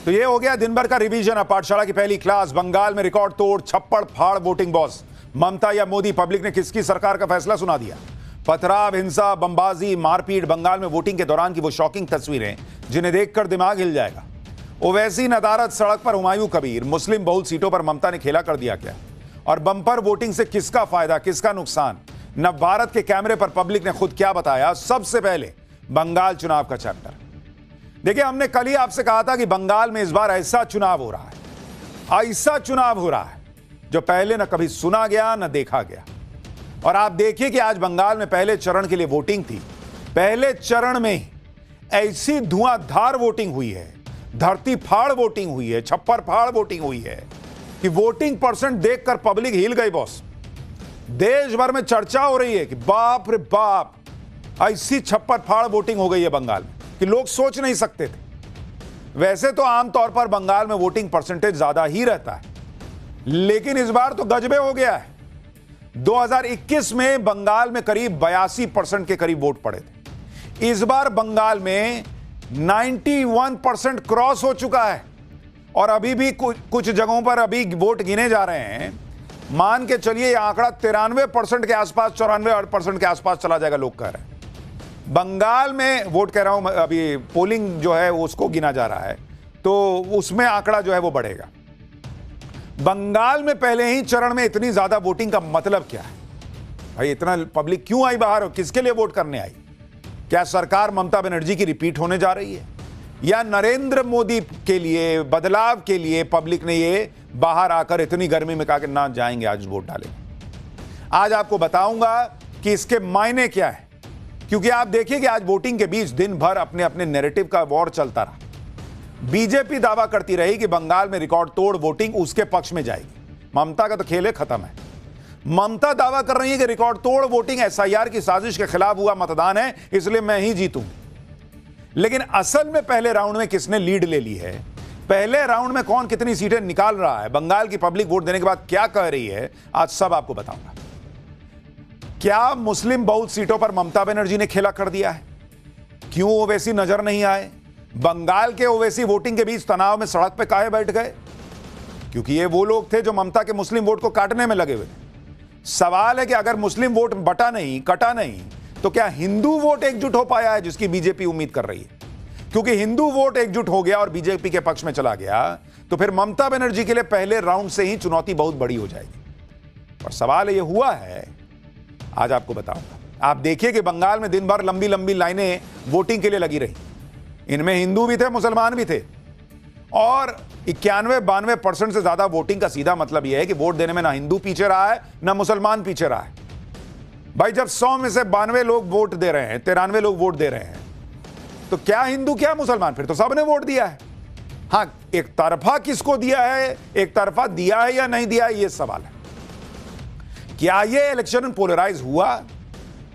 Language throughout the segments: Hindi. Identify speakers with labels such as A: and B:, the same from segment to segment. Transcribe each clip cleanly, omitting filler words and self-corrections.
A: तो ये हो गया दिन भर का रिवीजन। अब पाठशाला की पहली क्लास। बंगाल में रिकॉर्ड तोड़ छप्पड़ फाड़ वोटिंग बॉस। ममता या मोदी, पब्लिक ने किसकी सरकार का फैसला सुना दिया। पथराव, हिंसा, बमबाजी, मारपीट। बंगाल में वोटिंग के दौरान की वो शॉकिंग तस्वीरें जिन्हें देखकर दिमाग हिल जाएगा। ओवैसी, नदारत, सड़क पर हुमायूं कबीर। मुस्लिम बहुल सीटों पर ममता ने खेला कर दिया क्या। और बम्पर वोटिंग से किसका फायदा, किसका नुकसान। नव भारत के कैमरे पर पब्लिक ने खुद क्या बताया। सबसे पहले बंगाल चुनाव का चैप्टर। देखिए, हमने कल ही आपसे कहा था कि बंगाल में इस बार ऐसा चुनाव हो रहा है, ऐसा चुनाव हो रहा है जो पहले न कभी सुना गया न देखा गया। और आप देखिए कि आज बंगाल में पहले चरण के लिए वोटिंग थी। पहले चरण में ऐसी धुआंधार वोटिंग हुई है, धरती फाड़ वोटिंग हुई है, छप्पर फाड़ वोटिंग हुई है कि वोटिंग परसेंट देखकर पब्लिक हिल गई बॉस। देश भर में चर्चा हो रही है कि बाप रे बाप, ऐसी छप्पर फाड़ वोटिंग हो गई है बंगाल में कि लोग सोच नहीं सकते थे। वैसे तो आमतौर पर बंगाल में वोटिंग परसेंटेज ज्यादा ही रहता है, लेकिन इस बार तो गजबे हो गया है। 2021 में बंगाल में करीब 82% के करीब वोट पड़े थे। इस बार बंगाल में 91% क्रॉस हो चुका है। और अभी भी कुछ जगहों पर अभी वोट गिने जा रहे हैं। मान के चलिए यह आंकड़ा 93% के आसपास, 94% के आसपास चला जाएगा, लोग कह रहे हैं। बंगाल में वोट कह रहा हूं, अभी पोलिंग जो है उसको गिना जा रहा है, तो उसमें आंकड़ा जो है वो बढ़ेगा। बंगाल में पहले ही चरण में इतनी ज्यादा वोटिंग का मतलब क्या है भाई। इतना पब्लिक क्यों आई बाहर, किसके लिए वोट करने आई। क्या सरकार ममता बनर्जी की रिपीट होने जा रही है, या नरेंद्र मोदी के लिए, बदलाव के लिए पब्लिक ने ये बाहर आकर इतनी गर्मी में कहा कि ना जाएंगे, आज वोट डालेंगे। आज आपको बताऊंगा कि इसके मायने क्या है। क्योंकि आप देखिए कि आज वोटिंग के बीच दिन भर अपने अपने नैरेटिव का वॉर चलता रहा। बीजेपी दावा करती रही कि बंगाल में रिकॉर्ड तोड़ वोटिंग उसके पक्ष में जाएगी। ममता का तो खेल खत्म है। ममता दावा कर रही है कि रिकॉर्ड तोड़ वोटिंग एसआईआर की साजिश के खिलाफ हुआ मतदान है, इसलिए मैं ही जीतूंगी। लेकिन असल में पहले राउंड में किसने लीड ले ली है, पहले राउंड में कौन कितनी सीटें निकाल रहा है, बंगाल की पब्लिक वोट देने के बाद क्या कह रही है, आज सब आपको बताऊंगा। क्या मुस्लिम बहुल सीटों पर ममता बनर्जी ने खेला कर दिया है। क्यों ओवैसी नजर नहीं आए। बंगाल के ओवैसी वोटिंग के बीच तनाव में सड़क पर काहे बैठ गए, क्योंकि ये वो लोग थे जो ममता के मुस्लिम वोट को काटने में लगे हुए थे। सवाल है कि अगर मुस्लिम वोट बटा नहीं, कटा नहीं, तो क्या हिंदू वोट एकजुट हो पाया है, जिसकी बीजेपी उम्मीद कर रही है। क्योंकि हिंदू वोट एकजुट हो गया और बीजेपी के पक्ष में चला गया, तो फिर ममता बनर्जी के लिए पहले राउंड से ही चुनौती बहुत बड़ी हो जाएगी। और सवाल यह हुआ है, आज आपको बताऊंगा। आप देखिए कि बंगाल में दिन भर लंबी लंबी लाइनें वोटिंग के लिए लगी रही। इनमें हिंदू भी थे, मुसलमान भी थे। और 91-92% से ज्यादा वोटिंग का सीधा मतलब यह है कि वोट देने में ना हिंदू पीछे रहा है, ना मुसलमान पीछे रहा है। भाई, जब 100 में से 92 लोग वोट दे रहे हैं, 93 लोग वोट दे रहे हैं, तो क्या हिंदू क्या मुसलमान, फिर तो सबने वोट दिया है। हां, एक तरफा किसको दिया है, एक तरफा दिया है या नहीं दिया है, यह सवाल है। क्या यह इलेक्शन पोलराइज हुआ,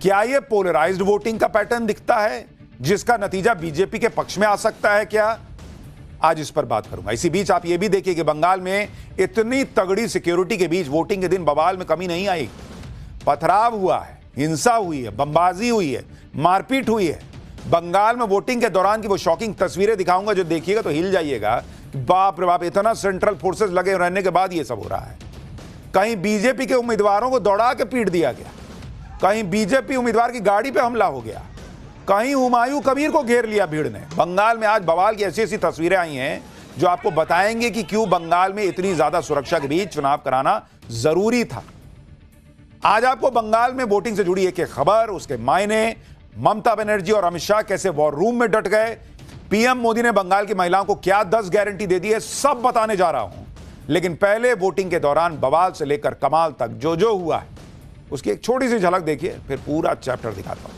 A: क्या यह पोलराइज्ड वोटिंग का पैटर्न दिखता है जिसका नतीजा बीजेपी के पक्ष में आ सकता है क्या, आज इस पर बात करूंगा। इसी बीच आप यह भी देखिए कि बंगाल में इतनी तगड़ी सिक्योरिटी के बीच वोटिंग के दिन बवाल में कमी नहीं आई। पथराव हुआ है, हिंसा हुई है, बमबाजी हुई है, मारपीट हुई है। बंगाल में वोटिंग के दौरान की वो शॉकिंग तस्वीरें दिखाऊंगा जो देखिएगा तो हिल जाइएगा कि बाप रे बाप, इतना सेंट्रल फोर्सेस लगे रहने के बाद ये सब हो रहा है। कहीं बीजेपी के उम्मीदवारों को दौड़ा के पीट दिया गया, कहीं बीजेपी उम्मीदवार की गाड़ी पे हमला हो गया, कहीं हुमायूं कबीर को घेर लिया भीड़ ने। बंगाल में आज बवाल की ऐसी ऐसी तस्वीरें आई हैं जो आपको बताएंगे कि क्यों बंगाल में इतनी ज्यादा सुरक्षा के बीच चुनाव कराना जरूरी था। आज आपको बंगाल में वोटिंग से जुड़ी एक खबर, उसके मायने, ममता बनर्जी और अमित शाह कैसे वॉर रूम में डट गए, पीएम मोदी ने बंगाल की महिलाओं को क्या 10 गारंटी दे दी है, सब बताने जा रहा हूं। लेकिन पहले वोटिंग के दौरान बवाल से लेकर कमाल तक जो जो हुआ है उसकी एक छोटी सी झलक देखिए, फिर पूरा चैप्टर दिखाता हूं।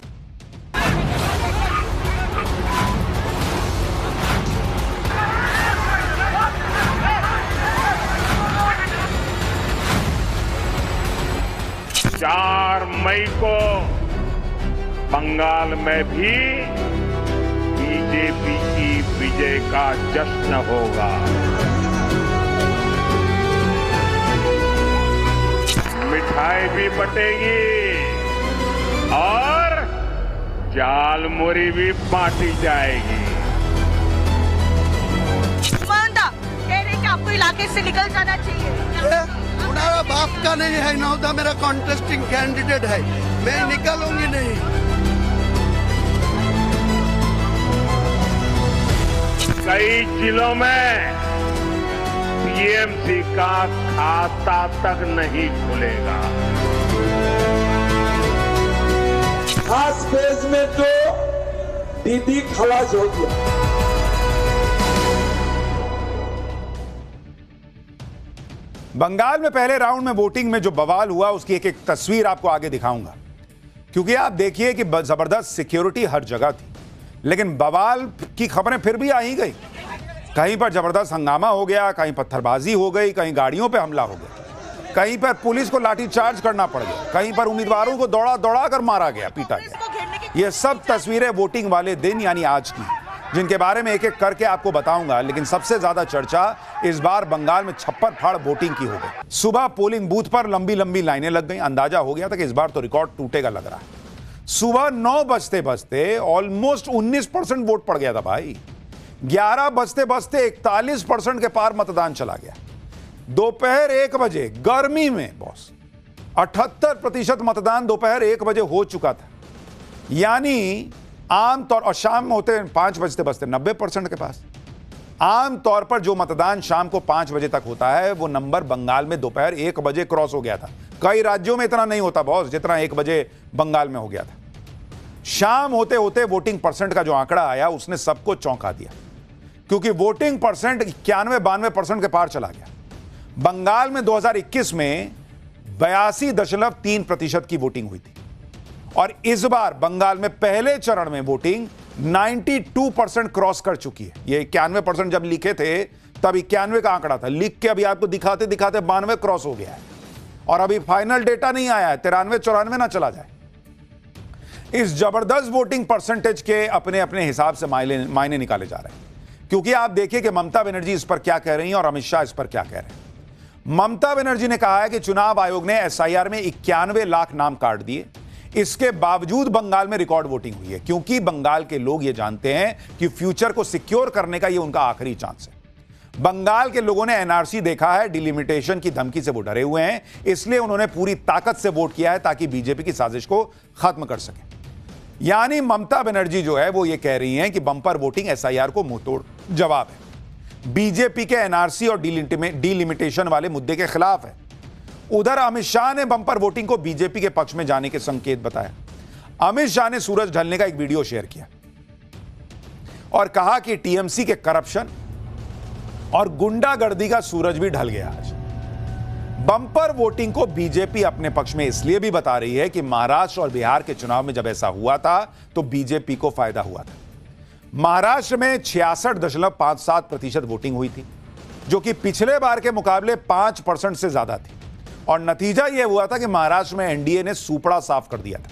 B: चार मई को बंगाल में भी बीजेपी की विजय का जश्न होगा। मिठाई भी बटेगी और झालमुरी भी बांटी जाएगी।
C: आपको इलाके से निकल जाना चाहिए।
D: हमारा बाप का नहीं है, नौदा मेरा कॉन्टेस्टिंग कैंडिडेट है, मैं निकलूंगी नहीं।
B: कई जिलों में टीएमसी का खाता तक नहीं खुलेगा।
E: खास फेज में तो दीदी खलास हो गया।
A: बंगाल में पहले राउंड में वोटिंग में जो बवाल हुआ उसकी एक एक तस्वीर आपको आगे दिखाऊंगा, क्योंकि आप देखिए कि जबरदस्त सिक्योरिटी हर जगह थी, लेकिन बवाल की खबरें फिर भी आ ही गई। कहीं पर जबरदस्त हंगामा हो गया, कहीं पत्थरबाजी हो गई, कहीं गाड़ियों पे हमला हो गया, कहीं पर पुलिस को लाठीचार्ज करना पड़ गया, कहीं पर उम्मीदवारों को दौड़ा दौड़ा कर मारा गया, पीटा गया। ये सब तस्वीरें वोटिंग वाले दिन यानी आज की, जिनके बारे में एक एक करके आपको बताऊंगा। लेकिन सबसे ज्यादा चर्चा इस बार बंगाल में छप्पर फाड़ वोटिंग की हो गई। सुबह पोलिंग बूथ पर लंबी लंबी लाइनें लग गई। अंदाजा हो गया था कि इस बार तो रिकॉर्ड टूटेगा लग रहा है। सुबह 9 बजते बजते ऑलमोस्ट 19% वोट पड़ गया था भाई। 11 बजते बजते 41% के पार मतदान चला गया। दोपहर 1 बजे गर्मी में बॉस 78% मतदान दोपहर 1 बजे हो चुका था। यानी आमतौर और शाम में होते 5 बजते बजते 90% के पास। आमतौर पर जो मतदान शाम को 5 बजे तक होता है वो नंबर बंगाल में दोपहर 1 बजे क्रॉस हो गया था। कई राज्यों में इतना नहीं होता बॉस जितना 1 बजे बंगाल में हो गया था। शाम होते होते वोटिंग परसेंट का जो आंकड़ा आया उसने सबको चौंका दिया, क्योंकि वोटिंग परसेंट 91-92% के पार चला गया। बंगाल में 2021 में 82.3% की वोटिंग हुई थी और इस बार बंगाल में पहले चरण में वोटिंग 92% क्रॉस कर चुकी है। ये 91% जब लिखे थे तब 91 का आंकड़ा था, लिख के अभी आपको दिखाते दिखाते 92 क्रॉस हो गया है और अभी फाइनल डेटा नहीं आया है, 93-94 ना चला जाए। इस जबरदस्त वोटिंग परसेंटेज के अपने अपने हिसाब से मायने निकाले जा रहे हैं, क्योंकि आप देखिए कि ममता बनर्जी इस पर क्या कह रही हैं और अमित शाह इस पर क्या कह रहे हैं। ममता बनर्जी ने कहा है कि चुनाव आयोग ने एसआईआर में 91 लाख नाम काट दिए, इसके बावजूद बंगाल में रिकॉर्ड वोटिंग हुई है, क्योंकि बंगाल के लोग ये जानते हैं कि फ्यूचर को सिक्योर करने का ये उनका आखिरी चांस है। बंगाल के लोगों ने एनआरसी देखा है, डिलिमिटेशन की धमकी से वो डरे हुए हैं, इसलिए उन्होंने पूरी ताकत से वोट किया है ताकि बीजेपी की साजिश को खत्म कर सके। यानी ममता बनर्जी जो है वो ये कह रही हैं कि बंपर वोटिंग एसआईआर को मुंहतोड़ जवाब है, बीजेपी के एनआरसी और डिलिमिटेशन वाले मुद्दे के खिलाफ है। उधर अमित शाह ने बंपर वोटिंग को बीजेपी के पक्ष में जाने के संकेत बताया। अमित शाह ने सूरज ढलने का एक वीडियो शेयर किया और कहा कि टीएमसी के करप्शन और गुंडागर्दी का सूरज भी ढल गया आज। बंपर वोटिंग को बीजेपी अपने पक्ष में इसलिए भी बता रही है कि महाराष्ट्र और बिहार के चुनाव में जब ऐसा हुआ था तो बीजेपी को फायदा हुआ था। महाराष्ट्र में 66.57% वोटिंग हुई थी, जो कि पिछले बार के मुकाबले 5% से ज्यादा थी और नतीजा यह हुआ था कि महाराष्ट्र में एनडीए ने सूपड़ा साफ कर दिया था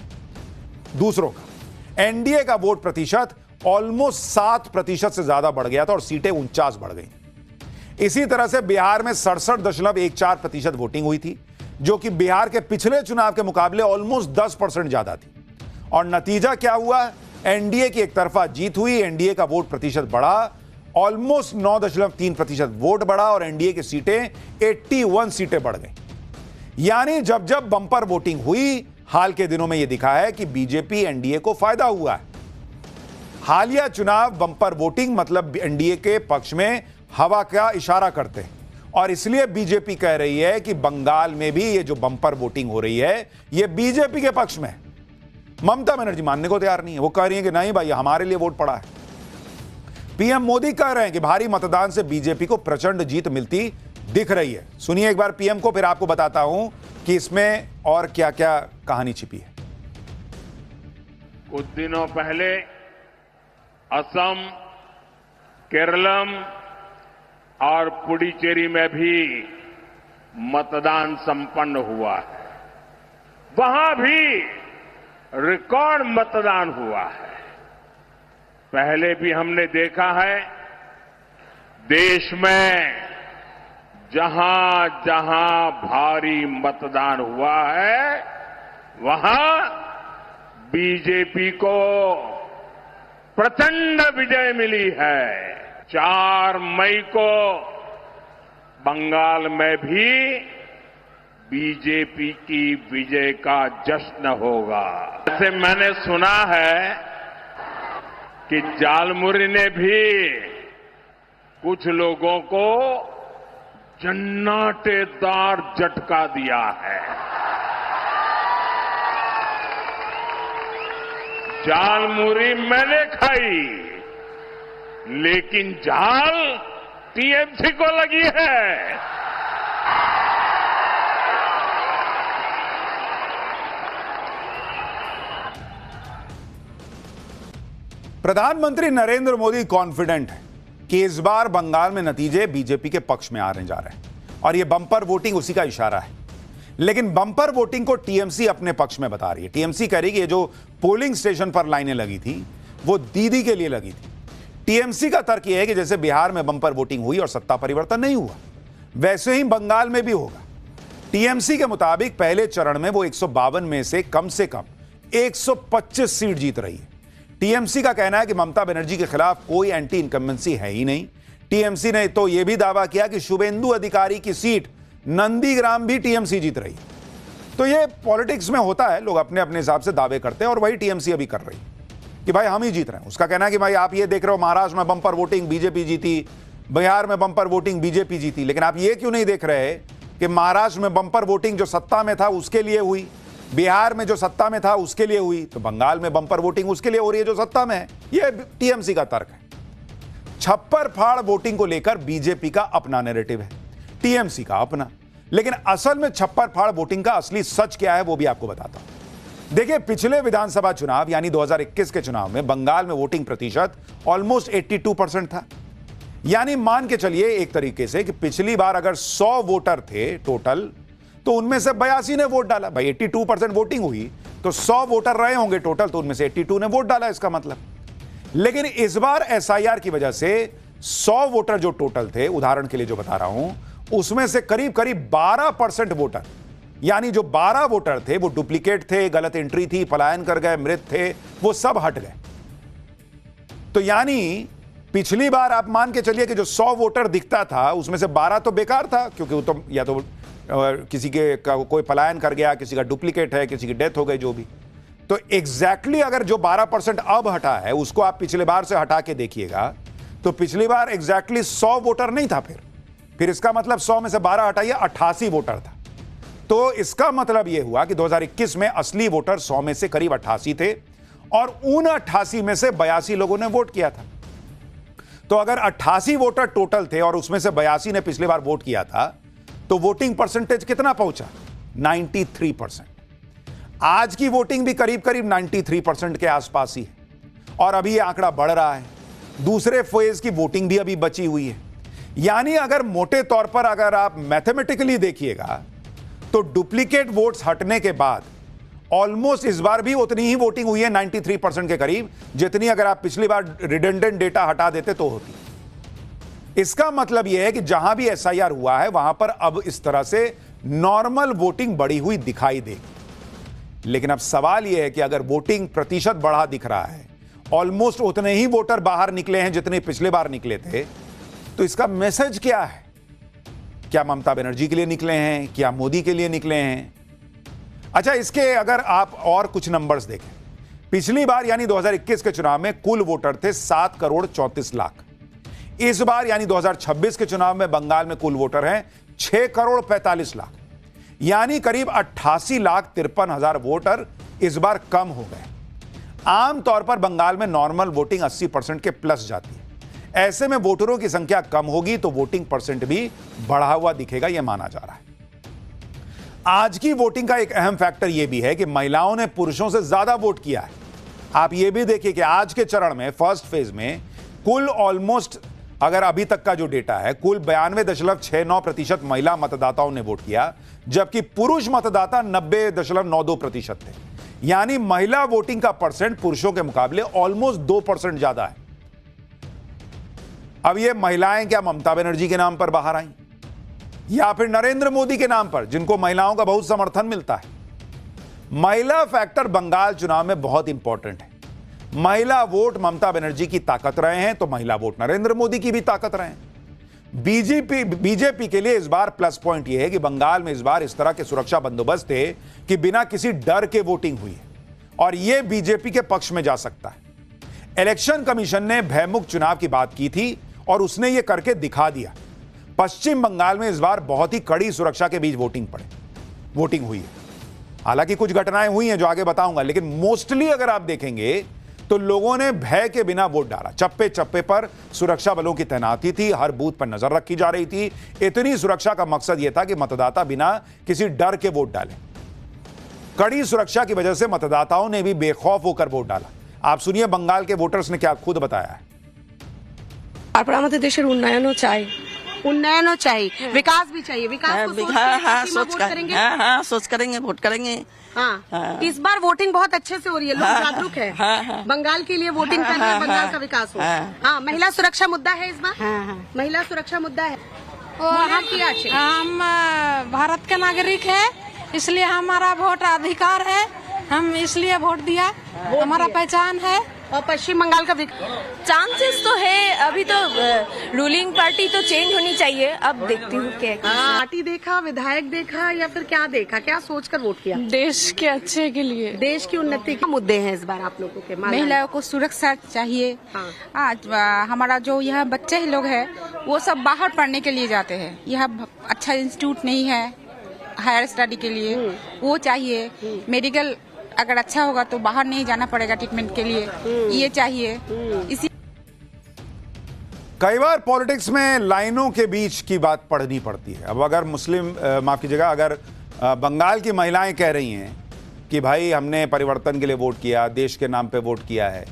A: दूसरों का। एनडीए का वोट प्रतिशत ऑलमोस्ट 7% से ज्यादा बढ़ गया था और सीटें 49 बढ़ गई। इसी तरह से बिहार में 67.14% वोटिंग हुई थी, जो कि बिहार के पिछले चुनाव के मुकाबले ऑलमोस्ट 10% ज्यादा थी। और नतीजा क्या हुआ? एनडीए की एक तरफा जीत हुई, एनडीए का वोट प्रतिशत बढ़ा, ऑलमोस्ट 9.3% वोट बढ़ा और एनडीए की सीटें 81 सीटें बढ़ गई। यानी जब जब बंपर वोटिंग हुई, हाल के दिनों में यह दिखा है कि बीजेपी एनडीए को फायदा हुआ है। हालिया चुनाव बंपर वोटिंग मतलब एनडीए के पक्ष में हवा का इशारा करते हैं और इसलिए बीजेपी कह रही है कि बंगाल में भी ये जो बंपर वोटिंग हो रही है ये बीजेपी के पक्ष में है। ममता बनर्जी मानने को तैयार नहीं है, वो कह रही है कि नहीं भाई हमारे लिए वोट पड़ा है। पीएम मोदी कह रहे हैं कि भारी मतदान से बीजेपी को प्रचंड जीत मिलती दिख रही है। सुनिए एक बार पीएम को, फिर आपको बताता हूं कि इसमें और क्या क्या कहानी छिपी है।
B: कुछ दिनों पहले असम, केरलम और पुडुचेरी में भी मतदान संपन्न हुआ है। वहां भी रिकॉर्ड मतदान हुआ है। पहले भी हमने देखा है, देश में जहां जहां भारी मतदान हुआ है वहां बीजेपी को प्रचंड विजय मिली है। 4 मई को बंगाल में भी बीजेपी की विजय का जश्न होगा। ऐसे मैंने सुना है कि झालमुरी ने भी कुछ लोगों को जन्नाटेदार झटका दिया है। झालमुरी मैंने खाई, लेकिन झाल टीएमसी को लगी है।
A: प्रधानमंत्री नरेंद्र मोदी कॉन्फिडेंट है कि इस बार बंगाल में नतीजे बीजेपी के पक्ष में आने जा रहे हैं और यह बम्पर वोटिंग उसी का इशारा है। लेकिन बम्पर वोटिंग को टीएमसी अपने पक्ष में बता रही है। टीएमसी कह रही कि ये जो पोलिंग स्टेशन पर लाइनें लगी थी वो दीदी के लिए लगी थी। टीएमसी का तर्क यह है कि जैसे बिहार में बम्पर वोटिंग हुई और सत्ता परिवर्तन नहीं हुआ, वैसे ही बंगाल में भी होगा। टीएमसी के मुताबिक पहले चरण में वो 152 में से कम 125 सीट जीत रही है। टीएमसी का कहना है कि ममता बनर्जी के खिलाफ कोई एंटी इनकम्बेंसी है ही नहीं। टीएमसी ने तो यह भी दावा किया कि शुभेंदु अधिकारी की सीट नंदीग्राम भी टीएमसी जीत रही है। तो ये पॉलिटिक्स में होता है, लोग अपने अपने हिसाब से दावे करते हैं और वही टीएमसी अभी कर रही है कि भाई हम ही जीत रहे हैं। उसका कहना है कि भाई आप ये देख रहे हो महाराष्ट्र में बम्पर वोटिंग बीजेपी जीती, बिहार में बम्पर वोटिंग बीजेपी जीती, लेकिन आप ये क्यों नहीं देख रहे कि महाराष्ट्र में बम्पर वोटिंग जो सत्ता में था उसके लिए हुई, बिहार में जो सत्ता में था उसके लिए हुई, तो बंगाल में बम्पर वोटिंग उसके लिए हो रही है जो सत्ता में है। यह टीएमसी का तर्क है। छप्पर फाड़ वोटिंग को लेकर बीजेपी का अपना नैरेटिव है, टीएमसी का अपना। लेकिन असल में छप्पर फाड़ वोटिंग का असली सच क्या है वो भी आपको बताता हूं। देखिए, पिछले विधानसभा चुनाव यानी 2021 के चुनाव में बंगाल में वोटिंग प्रतिशत ऑलमोस्ट 82% था। यानी मान के चलिए एक तरीके से कि पिछली बार अगर 100 वोटर थे टोटल, तो उनमें से 82 ने वोट डाला। भाई 82% वोटिंग हुई तो 100 वोटर रहे होंगे टोटल, तो उनमें से 82 ने वोट डाला, इसका मतलब। लेकिन इस बार एसआईआर की वजह से 100 वोटर जो टोटल थे, उदाहरण के लिए जो बता रहा हूं, उसमें से करीब करीब 12% वोटर, यानी जो 12 वोटर थे वो डुप्लीकेट थे, गलत एंट्री थी, पलायन कर गए, मृत थे, वो सब हट गए। तो यानी पिछली बार आप मान के चलिए कि जो 100 वोटर दिखता था उसमें से 12 तो बेकार था, क्योंकि वो तो या तो किसी के कोई पलायन कर गया, किसी का डुप्लीकेट है, किसी की डेथ हो गई, जो भी। तो एग्जैक्टली अगर जो 12% अब हटा है उसको आप पिछले बार से हटा के देखिएगा तो पिछली बार एग्जैक्टली 100 वोटर नहीं था। फिर इसका मतलब 100 में से 12 हटाइए, 88 वोटर था। तो इसका मतलब यह हुआ कि 2021 में असली वोटर 100 में से करीब 88 थे और उन 88 में से 82 लोगों ने वोट किया था। तो अगर 88 वोटर टोटल थे और उसमें से 82 ने पिछली बार वोट किया था, तो वोटिंग परसेंटेज कितना पहुंचा? 93%। आज की वोटिंग भी करीब करीब 93% के आसपास ही है और अभी यह आंकड़ा बढ़ रहा है। दूसरे फेज की वोटिंग भी अभी बची हुई है। यानी अगर मोटे तौर पर अगर आप मैथमेटिकली देखिएगा तो डुप्लीकेट वोट्स हटने के बाद ऑलमोस्ट इस बार भी उतनी ही वोटिंग हुई है, 93% के करीब, जितनी अगर आप पिछली बार रिडंडेंट डेटा हटा देते तो होती। इसका मतलब यह है कि जहां भी एसआईआर हुआ है वहां पर अब इस तरह से नॉर्मल वोटिंग बढ़ी हुई दिखाई देगी। लेकिन अब सवाल यह है कि अगर वोटिंग प्रतिशत बढ़ा दिख रहा है, ऑलमोस्ट उतने ही वोटर बाहर निकले हैं जितने पिछले बार निकले थे, तो इसका मैसेज क्या है? क्या ममता बनर्जी के लिए निकले हैं? क्या मोदी के लिए निकले हैं? अच्छा, इसके अगर आप और कुछ नंबर्स देखें, पिछली बार यानी 2021 के चुनाव में कुल वोटर थे 7 करोड़ 34 लाख। इस बार यानी 2026 के चुनाव में बंगाल में कुल वोटर हैं 6 करोड़ 45 लाख, यानी करीब 88 लाख 53 हजार वोटर इस बार कम हो गए। आमतौर पर बंगाल में नॉर्मल वोटिंग 80% के प्लस जाती है। ऐसे में वोटरों की संख्या कम होगी तो वोटिंग परसेंट भी बढ़ा हुआ दिखेगा, यह माना जा रहा है। आज की वोटिंग का एक अहम फैक्टर यह भी है कि महिलाओं ने पुरुषों से ज्यादा वोट किया है। आप यह भी देखिए कि आज के चरण में फर्स्ट फेज में कुल ऑलमोस्ट, अगर अभी तक का जो डेटा है, कुल 92.69% महिला मतदाताओं ने वोट किया, जबकि पुरुष मतदाता 90.92% थे। यानी महिला वोटिंग का परसेंट पुरुषों के मुकाबले ऑलमोस्ट 2% ज्यादा है। अब ये महिलाएं क्या ममता बनर्जी के नाम पर बाहर आई या फिर नरेंद्र मोदी के नाम पर, जिनको महिलाओं का बहुत समर्थन मिलता है? महिला फैक्टर बंगाल चुनाव में बहुत इंपॉर्टेंट है। महिला वोट ममता बनर्जी की ताकत रहे हैं तो महिला वोट नरेंद्र मोदी की भी ताकत रहे हैं। बीजेपी के लिए इस बार प्लस पॉइंट यह है कि बंगाल में इस बार इस तरह के सुरक्षा बंदोबस्त थे कि बिना किसी डर के वोटिंग हुई है और यह बीजेपी के पक्ष में जा सकता है। इलेक्शन कमीशन ने भयमुक्त चुनाव की बात की थी और उसने यह करके दिखा दिया। पश्चिम बंगाल में इस बार बहुत ही कड़ी सुरक्षा के बीच वोटिंग हुई है। हालांकि कुछ घटनाएं हुई हैं जो आगे बताऊंगा, लेकिन मोस्टली अगर आप देखेंगे तो लोगों ने भय के बिना वोट डाला। चप्पे चप्पे पर सुरक्षा बलों की तैनाती थी, हर बूथ पर नजर रखी जा रही थी। इतनी सुरक्षा का मकसद यह था कि मतदाता बिना किसी डर के वोट डाले। कड़ी सुरक्षा की वजह से मतदाताओं ने भी बेखौफ होकर वोट डाला। आप सुनिए बंगाल के वोटर्स ने क्या खुद बताया है।
F: আমাদের দেশের উন্নয়নও চাই,
C: उन्नयन चाहिए, विकास भी चाहिए। विकास को सोच के
F: सोच
C: वोट
F: कर
C: करेंगे।
F: सोच करेंगे, वोट करेंगे।
C: हाँ, इस बार वोटिंग बहुत अच्छे से हो रही है, लोग जागरूक है। बंगाल के लिए वोटिंग करके बंगाल का विकास हो। हाँ, महिला सुरक्षा मुद्दा है इस बार। महिला सुरक्षा मुद्दा है।
G: हम भारत के नागरिक है, इसलिए हमारा वोट अधिकार है, हम इसलिए वोट दिया, हमारा पहचान है।
C: और पश्चिम बंगाल का
H: चांसेस तो है, अभी तो रूलिंग पार्टी तो चेंज होनी चाहिए। अब देखती हूँ क्या
C: पार्टी देखा, विधायक देखा या फिर क्या देखा, क्या सोचकर वोट किया?
G: देश के अच्छे के लिए,
C: देश की उन्नति के मुद्दे हैं इस बार आप लोगों के।
G: महिलाओं को सुरक्षा चाहिए। आज हमारा जो यह बच्चे लोग हैं वो सब बाहर पढ़ने के लिए जाते हैं, यह अच्छा इंस्टीट्यूट नहीं है हायर स्टडी के लिए, वो चाहिए। मेडिकल अगर अच्छा होगा तो बाहर नहीं जाना पड़ेगा ट्रीटमेंट के लिए, ये चाहिए। इसी
A: कई बार पॉलिटिक्स में लाइनों के बीच की बात पढ़नी पड़ती है। अब अगर माफ कीजिएगा, अगर बंगाल की महिलाएं कह रही हैं कि भाई हमने परिवर्तन के लिए वोट किया, देश के नाम पे वोट किया है,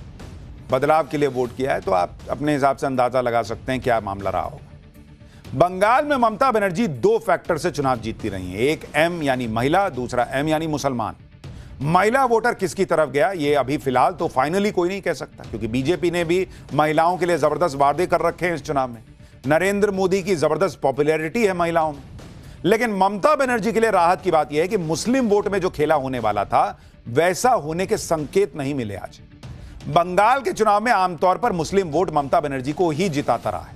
A: बदलाव के लिए वोट किया है, तो आप अपने हिसाब से अंदाजा लगा सकते हैं क्या मामला रहा होगा। बंगाल में ममता बनर्जी 2 फैक्टर से चुनाव जीतती रही हैं। एक M यानी महिला, दूसरा M यानी मुसलमान। महिला वोटर किसकी तरफ गया ये अभी फिलहाल तो फाइनली कोई नहीं कह सकता, क्योंकि बीजेपी ने भी महिलाओं के लिए जबरदस्त वादे कर रखे हैं इस चुनाव में। नरेंद्र मोदी की जबरदस्त पॉपुलैरिटी है महिलाओं में। लेकिन ममता बनर्जी के लिए राहत की बात यह है कि मुस्लिम वोट में जो खेला होने वाला था वैसा होने के संकेत नहीं मिले। आज बंगाल के चुनाव में आमतौर पर मुस्लिम वोट ममता बनर्जी को ही जिताता रहा है,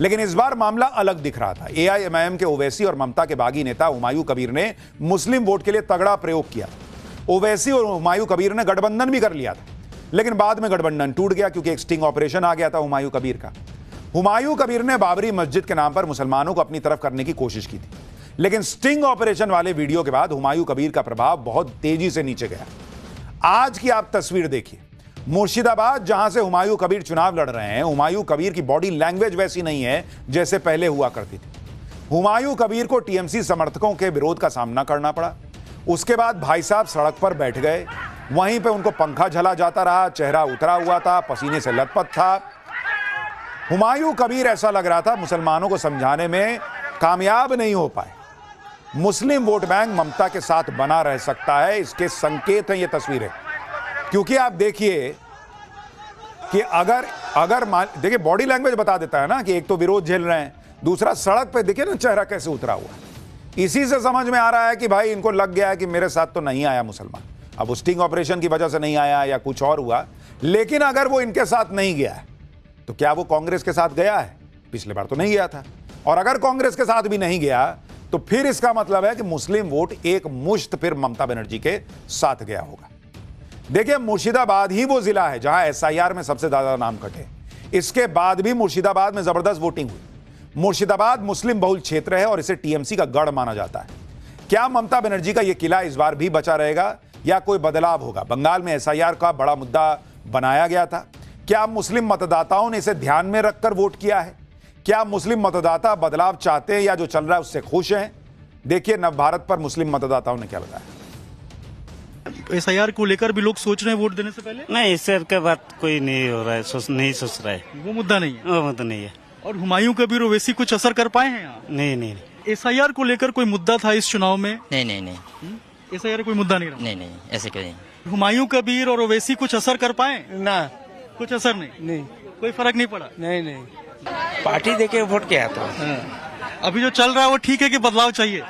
A: लेकिन इस बार मामला अलग दिख रहा था। AIMIM के ओवैसी और ममता के बागी नेता हुमायूं कबीर ने मुस्लिम वोट के लिए तगड़ा प्रयोग किया। ओवैसी और हुमायूं कबीर ने गठबंधन भी कर लिया था, लेकिन बाद में गठबंधन टूट गया क्योंकि एक स्टिंग ऑपरेशन आ गया था हुमायूं कबीर का। हुमायूं कबीर ने बाबरी मस्जिद के नाम पर मुसलमानों को अपनी तरफ करने की कोशिश की थी, लेकिन स्टिंग ऑपरेशन वाले वीडियो के बाद हुमायूं कबीर का प्रभाव बहुत तेजी से नीचे गया। आज की आप तस्वीर देखिए, मुर्शिदाबाद जहां से हुमायूं कबीर चुनाव लड़ रहे हैं, हुमायूं कबीर की बॉडी लैंग्वेज वैसी नहीं है जैसे पहले हुआ करती थी। हुमायूं कबीर को TMC समर्थकों के विरोध का सामना करना पड़ा। उसके बाद भाई साहब सड़क पर बैठ गए, वहीं पे उनको पंखा झला जाता रहा, चेहरा उतरा हुआ था, पसीने से लथपथ था। हुमायूं कबीर ऐसा लग रहा था मुसलमानों को समझाने में कामयाब नहीं हो पाए। मुस्लिम वोट बैंक ममता के साथ बना रह सकता है, इसके संकेत हैं ये तस्वीरें। क्योंकि आप देखिए कि अगर देखिए बॉडी लैंग्वेज बता देता है ना कि एक तो विरोध झेल रहे हैं, दूसरा सड़क पे देखिए ना चेहरा कैसे उतरा हुआ है। इसी से समझ में आ रहा है कि भाई इनको लग गया है कि मेरे साथ तो नहीं आया मुसलमान। अब स्टिंग ऑपरेशन की वजह से नहीं आया या कुछ और हुआ, लेकिन अगर वो इनके साथ नहीं गया है तो क्या वो कांग्रेस के साथ गया है? पिछले बार तो नहीं गया था। और अगर कांग्रेस के साथ भी नहीं गया तो फिर इसका मतलब है कि मुस्लिम वोट एक मुश्त फिर ममता बनर्जी के साथ गया होगा। देखिए मुर्शिदाबाद ही वो जिला है जहां SIR में सबसे ज्यादा नाम कटे। इसके बाद भी मुर्शिदाबाद में जबरदस्त वोटिंग हुई। मुर्शिदाबाद मुस्लिम बहुल क्षेत्र है और इसे TMC का गढ़ माना जाता है। क्या ममता बनर्जी का यह किला इस बार भी बचा रहेगा या कोई बदलाव होगा? बंगाल में SIR का बड़ा मुद्दा बनाया गया था। क्या मुस्लिम मतदाताओं ने इसे ध्यान में रखकर वोट किया है? क्या मुस्लिम मतदाता बदलाव चाहते हैं या जो चल रहा है उससे खुश हैं? देखिए नवभारत पर मुस्लिम मतदाताओं ने क्या बताया।
I: SIR को लेकर भी लोग सोच रहे हैं वोट देने से पहले?
J: नहीं, SIR के बात कोई नहीं हो रहा है, नहीं सोच रहा है।
I: वो मुद्दा नहीं है?
J: वो मुद्दा नहीं है।
I: और हुमायूं कबीर ओवैसी कुछ असर कर पाए हैं यहाँ?
J: नहीं।
I: SIR को लेकर कोई मुद्दा था इस चुनाव में?
J: नहीं।
I: SIR कोई मुद्दा नहीं रहा?
J: नहीं, ऐसे कहीं।
I: हुमायूं कबीर और ओवैसी कुछ असर कर पाए?
K: ना,
I: कुछ असर नहीं। कोई फर्क नहीं पड़ा?
K: नहीं। पार्टी देके वोट किया तो।
I: अभी जो चल रहा है वो ठीक है कि बदलाव चाहिए?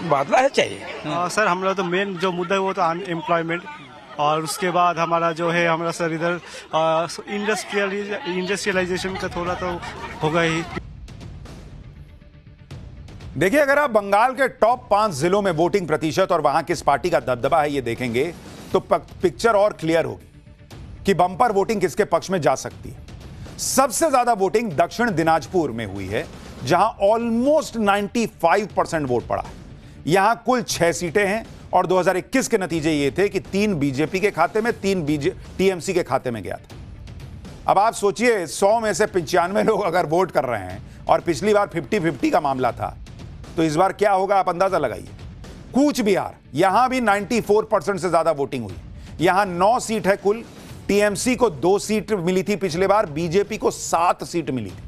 K: बदलाव चाहिए।
L: सर हम लोग तो मेन जो मुद्दा है वो तो अनएम्प्लॉयमेंट,
I: और उसके बाद हमारा जो है हमारा सर इधर इंडस्ट्रियलाइजेशन का थोड़ा तो होगा ही।
A: देखिए, अगर आप बंगाल के टॉप 5 जिलों में वोटिंग प्रतिशत और वहां किस पार्टी का दबदबा है ये देखेंगे तो पिक्चर और क्लियर होगी कि बंपर वोटिंग किसके पक्ष में जा सकती है। सबसे ज्यादा वोटिंग दक्षिण दिनाजपुर में हुई है, जहां ऑलमोस्ट 95% वोट पड़ा है। यहां कुल 6 सीटें हैं और 2021 के नतीजे ये थे कि 3 बीजेपी के खाते में, 3 टीएमसी के खाते में गया था। अब आप सोचिए, 100 में से 95 लोग अगर वोट कर रहे हैं और पिछली बार 50-50 का मामला था, तो इस बार क्या होगा आप अंदाजा लगाइए। कूच बिहार, यहां भी 94% से ज्यादा वोटिंग हुई। यहां 9 सीट है कुल। टीएमसी को 2 सीट मिली थी पिछले बार, बीजेपी को 7 सीट मिली थी।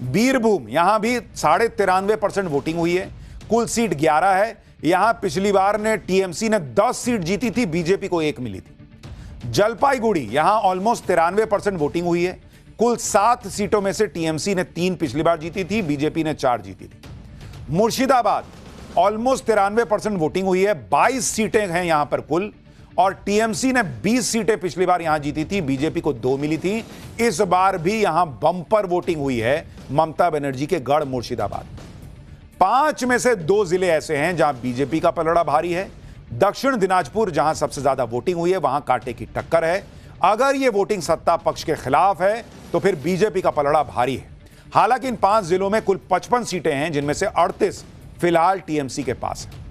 A: बीरभूम, यहां भी 93.5% वोटिंग हुई है, कुल सीट 11 है। यहां पिछली बार ने टीएमसी ने 10 सीट जीती थी, बीजेपी को 1 मिली थी। जलपाईगुड़ी, यहां ऑलमोस्ट 93% वोटिंग हुई है, कुल 7 सीटों में से टीएमसी ने 3 पिछली बार जीती थी, बीजेपी ने 4 जीती थी। मुर्शिदाबाद, ऑलमोस्ट 93% वोटिंग हुई है, 22 सीटें हैं यहां पर कुल, और टीएमसी ने 20 सीटें पिछली बार यहां जीती थी, बीजेपी को 2 मिली थी। इस बार भी यहां बंपर वोटिंग हुई है ममता बनर्जी के गढ़ मुर्शिदाबाद। 5 में से 2 जिले ऐसे हैं जहां बीजेपी का पलड़ा भारी है। दक्षिण दिनाजपुर, जहां सबसे ज्यादा वोटिंग हुई है, वहां कांटे की टक्कर है। अगर यह वोटिंग सत्ता पक्ष के खिलाफ है तो फिर बीजेपी का पलड़ा भारी है। हालांकि इन 5 जिलों में कुल 55 सीटें हैं, जिनमें से 38 फिलहाल टीएमसी के पास है।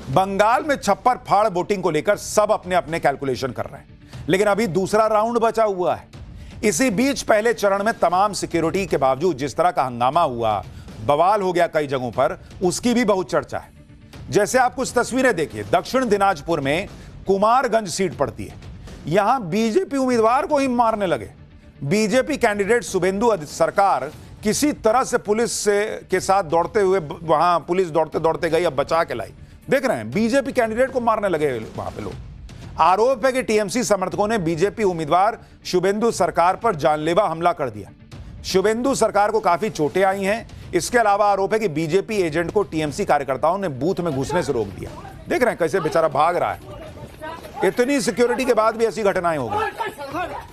A: बंगाल में छप्पर फाड़ वोटिंग को लेकर सब अपने अपने कैलकुलेशन कर रहे हैं, लेकिन अभी दूसरा राउंड बचा हुआ है। इसी बीच पहले चरण में तमाम सिक्योरिटी के बावजूद जिस तरह का हंगामा हुआ, बवाल हो गया कई जगहों पर, उसकी भी बहुत चर्चा है। जैसे आप कुछ तस्वीरें देखिए, दक्षिण दिनाजपुर में कुमारगंज सीट पड़ती है। यहां बीजेपी उम्मीदवार को ही मारने लगे। बीजेपी कैंडिडेट शुभेंदु सरकार किसी तरह से पुलिस के साथ दौड़ते हुए, वहां पुलिस दौड़ते दौड़ते गई, अब बचा के लाई। देख रहे हैं, बीजेपी कैंडिडेट को मारने लगे वहां पे लोग। आरोप है कि टीएमसी समर्थकों ने बीजेपी उम्मीदवार शुभेंदु सरकार पर जानलेवा हमला कर दिया। शुभेंदु सरकार को काफी चोटें आई हैं। इसके अलावा आरोप है कि बीजेपी एजेंट को टीएमसी कार्यकर्ताओं ने बूथ में घुसने से रोक दिया। देख रहे हैं कैसे बेचारा भाग रहा है। इतनी सिक्योरिटी के बाद भी ऐसी घटनाएं हो गई।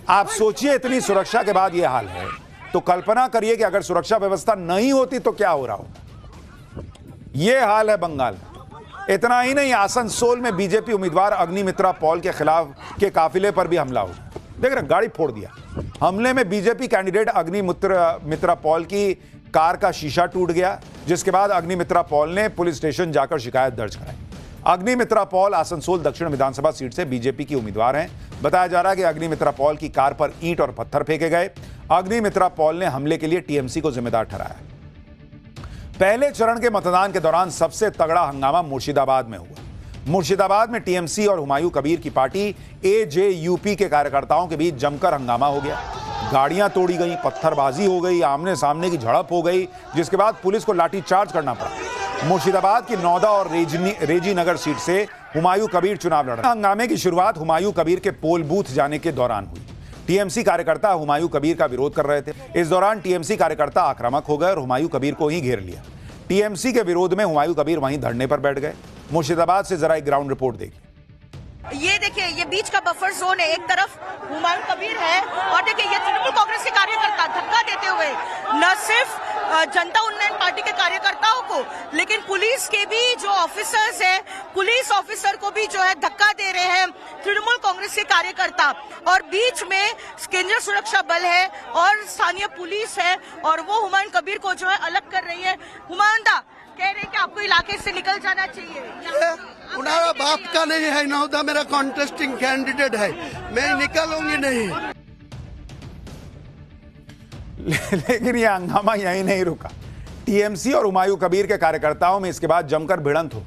A: आप सोचिए, इतनी सुरक्षा के बाद यह हाल है, तो कल्पना करिए कि अगर सुरक्षा व्यवस्था नहीं होती तो क्या हो रहा होगा। यह हाल है बंगाल में। इतना ही नहीं, आसनसोल में बीजेपी उम्मीदवार अग्निमित्रा पॉल के खिलाफ के काफिले पर भी हमला हुआ। देख रहे, गाड़ी फोड़ दिया। हमले में बीजेपी कैंडिडेट अग्निमित्रा पॉल की कार का शीशा टूट गया, जिसके बाद अग्निमित्रा पॉल ने पुलिस स्टेशन जाकर शिकायत दर्ज कराई। अग्निमित्रा पॉल आसनसोल दक्षिण विधानसभा सीट से बीजेपी की उम्मीदवार हैं। बताया जा रहा है कि अग्निमित्रा पॉल की कार पर ईंट और पत्थर फेंके गए। अग्निमित्रा पॉल ने हमले के लिए टीएमसी को जिम्मेदार ठहराया। पहले चरण के मतदान के दौरान सबसे तगड़ा हंगामा मुर्शिदाबाद में हुआ। मुर्शिदाबाद में टीएमसी और हुमायूं कबीर की पार्टी एजेयूपी के कार्यकर्ताओं के बीच जमकर हंगामा हो गया। गाड़ियां तोड़ी गई, पत्थरबाजी हो गई, आमने सामने की झड़प हो गई, जिसके बाद पुलिस को लाठीचार्ज करना पड़ा। मुर्शिदाबाद की नौदा और रेजी नगर सीट से हुमायूं कबीर चुनाव लड़ रहे। हंगामे की शुरुआत हुमायूं कबीर के पोल बूथ जाने के दौरान हुई। टीएमसी कार्यकर्ता हुमायूं कबीर का विरोध कर रहे थे। इस दौरान टीएमसी कार्यकर्ता आक्रामक हो गए और हुमायूं कबीर को ही घेर लिया। टीएमसी के विरोध में हुमायूं कबीर वहीं धरने पर बैठ गए। मुर्शिदाबाद से जरा एक ग्राउंड रिपोर्ट देखिए।
L: ये देखिए, ये बीच का बफर जोन है। एक तरफ हुमायूं कबीर है और देखिए ये तृणमूल कांग्रेस के कार्यकर्ता धक्का देते हुए न सिर्फ जनता उन्नयन पार्टी के कार्यकर्ताओं को, लेकिन पुलिस के भी जो ऑफिसर्स हैं, पुलिस ऑफिसर को भी जो है धक्का दे रहे हैं तृणमूल कांग्रेस के कार्यकर्ता। और बीच में केंद्रीय सुरक्षा बल है और स्थानीय पुलिस है और वो हुमायूं कबीर को जो है अलग कर रही है। हुमायूं दा कह रहे हैं कि आपको इलाके से निकल जाना चाहिए।
D: उनारा बाप का नहीं है, नौदा मेरा कॉन्टेस्टिंग कैंडिडेट है, मैं निकलूंगी नहीं।
A: लेकिन यह हंगामा यहीं नहीं रुका। टीएमसी और हुमायूं कबीर के कार्यकर्ताओं में इसके बाद जमकर भिड़ंत हो।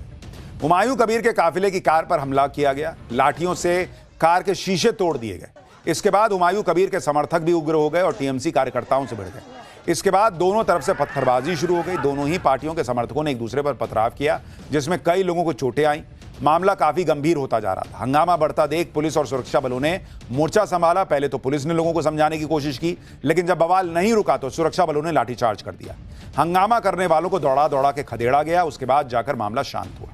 A: हुमायूं कबीर के काफिले की कार पर हमला किया गया, लाठियों से कार के शीशे तोड़ दिए गए। इसके बाद हुमायूं कबीर के समर्थक भी उग्र हो गए और टीएमसी कार्यकर्ताओं से भिड़ गए। इसके बाद दोनों तरफ से पत्थरबाजी शुरू हो गई। दोनों ही पार्टियों के समर्थकों ने एक दूसरे पर पथराव किया, जिसमें कई लोगों को चोटें आईं। मामला काफी गंभीर होता जा रहा था। हंगामा बढ़ता देख पुलिस और सुरक्षा बलों ने मोर्चा संभाला। पहले तो पुलिस ने लोगों को समझाने की कोशिश की, लेकिन जब बवाल नहीं रुका तो सुरक्षा बलों ने लाठीचार्ज कर दिया। हंगामा करने वालों को दौड़ा दौड़ा के खदेड़ा गया। उसके बाद जाकर मामला शांत हुआ।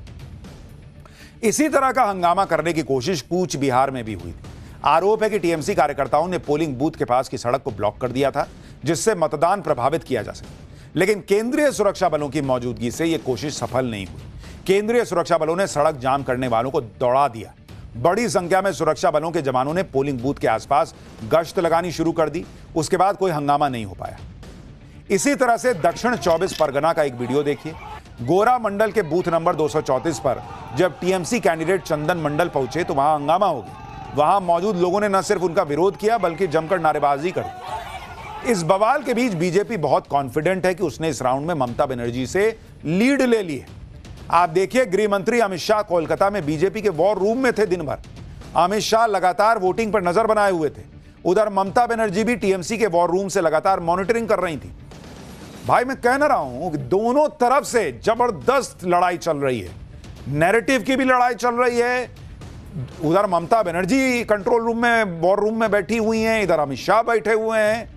A: इसी तरह का हंगामा करने की कोशिश कूच बिहार में भी हुई थी। आरोप है कि टीएमसी कार्यकर्ताओं ने पोलिंग बूथ के पास की सड़क को ब्लॉक कर दिया था, जिससे मतदान प्रभावित किया जा सके। लेकिन केंद्रीय सुरक्षा बलों की मौजूदगी से यह कोशिश सफल नहीं हुई। केंद्रीय सुरक्षा बलों ने सड़क जाम करने वालों को दौड़ा दिया। बड़ी संख्या में सुरक्षा बलों के जवानों ने पोलिंग बूथ के आसपास गश्त लगानी शुरू कर दी। उसके बाद कोई हंगामा नहीं हो पाया। इसी तरह से दक्षिण 24 परगना का एक वीडियो देखिए। गोरा मंडल के बूथ नंबर 234 पर जब टीएमसी कैंडिडेट चंदन मंडल पहुंचे तो वहां हंगामा हो गया। वहां मौजूद लोगों ने न सिर्फ उनका विरोध किया बल्कि जमकर नारेबाजी कर दी। इस बवाल के बीच बीजेपी बहुत कॉन्फिडेंट है कि उसने इस राउंड में ममता बनर्जी से लीड ले ली है। आप देखिए, गृह मंत्री अमित शाह कोलकाता में बीजेपी के वॉर रूम में थे दिन भर। अमित शाह लगातार वोटिंग पर नजर बनाए हुए थे। उधर ममता बनर्जी भी टीएमसी के वॉर रूम से लगातार मॉनिटरिंग कर रही थी। भाई मैं कह ना रहा हूं कि दोनों तरफ से जबरदस्त लड़ाई चल रही है। नैरेटिव की भी लड़ाई चल रही है। उधर ममता बनर्जी कंट्रोल रूम में, वॉर रूम में बैठी हुई हैं, इधर अमित शाह बैठे हुए हैं।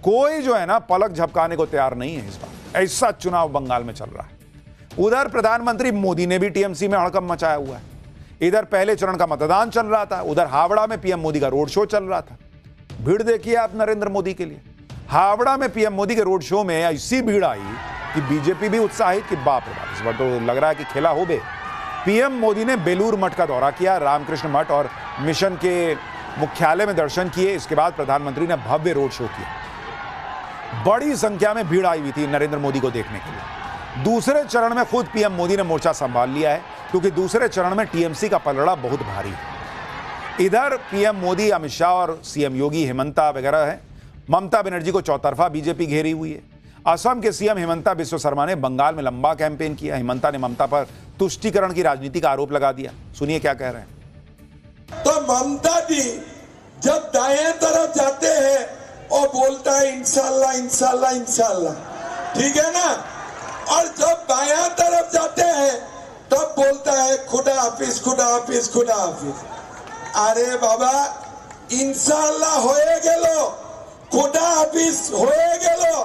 A: कोई जो है ना पलक झपकाने को तैयार नहीं है इस बार। ऐसा चुनाव बंगाल में चल रहा है। उधर प्रधानमंत्री मोदी ने भी टीएमसी में हड़कंप मचाया हुआ है। इधर पहले चरण का मतदान चल रहा था, उधर हावड़ा में पीएम मोदी का रोड शो चल रहा था। भीड़ देखिए आप नरेंद्र मोदी के लिए। हावड़ा में पीएम मोदी के रोड शो में ऐसी भीड़ आई कि बीजेपी भी उत्साहित कि बाप रे बाप, इस बार तो लग रहा है कि खेला हो बे। पीएम मोदी ने बेलूर मठ का दौरा किया, रामकृष्ण मठ और मिशन के मुख्यालय में दर्शन किए। इसके बाद प्रधानमंत्री ने भव्य रोड शो किया। बड़ी संख्या में भीड़ आई हुई थी नरेंद्र मोदी को देखने के लिए। दूसरे चरण में खुद पीएम मोदी ने मोर्चा संभाल लिया है, क्योंकि दूसरे चरण में टीएमसी का पलड़ा बहुत भारी है। इधर पीएम मोदी, अमित शाह और सीएम योगी, हेमंता वगैरह है। ममता बनर्जी को चौतरफा बीजेपी घेरी हुई है। असम के सीएम हेमंता बिस्वा शर्मा ने बंगाल में लंबा कैंपेन किया। हेमंता ने ममता पर तुष्टीकरण की राजनीति का आरोप लगा दिया। सुनिए क्या कह रहे हैं।
E: तो ममता जी जब दाएं तरफ जाते हैं और बोलता है इंशाल्लाह इंशाल्लाह इंशाल्लाह, ठीक है ना, और जब बायां तरफ जाते हैं तब बोलता है खुदा हाफिज खुदा हाफिज खुदा हाफिज। अरे बाबा, इंशाल्लाह होए गेलो, खुदा हाफिज होए गेलो,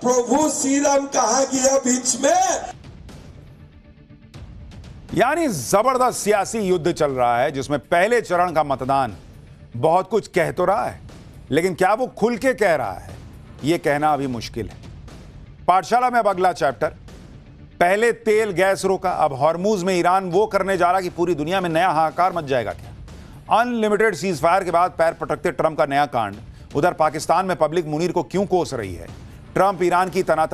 E: प्रभु श्री राम कहा गया बीच में।
A: यानी जबरदस्त सियासी युद्ध चल रहा है, जिसमें पहले चरण का मतदान बहुत कुछ कह तो रहा है, लेकिन क्या वो खुल के कह रहा है, यह कहना अभी मुश्किल है। पाठशाला में अब अगला चैप्टर। पहले तेल गैस रोका, अब हॉर्मूज में ईरान वो करने जा रहा कि पूरी दुनिया में नया हाहाकार मच जाएगा क्या। अनलिमिटेड सीज फायर के बाद पैर पटकते ट्रंप का नया कांड। उधर पाकिस्तान में पब्लिक मुनीर को क्यों कोस रही है। ट्रंप ईरान की तनातनी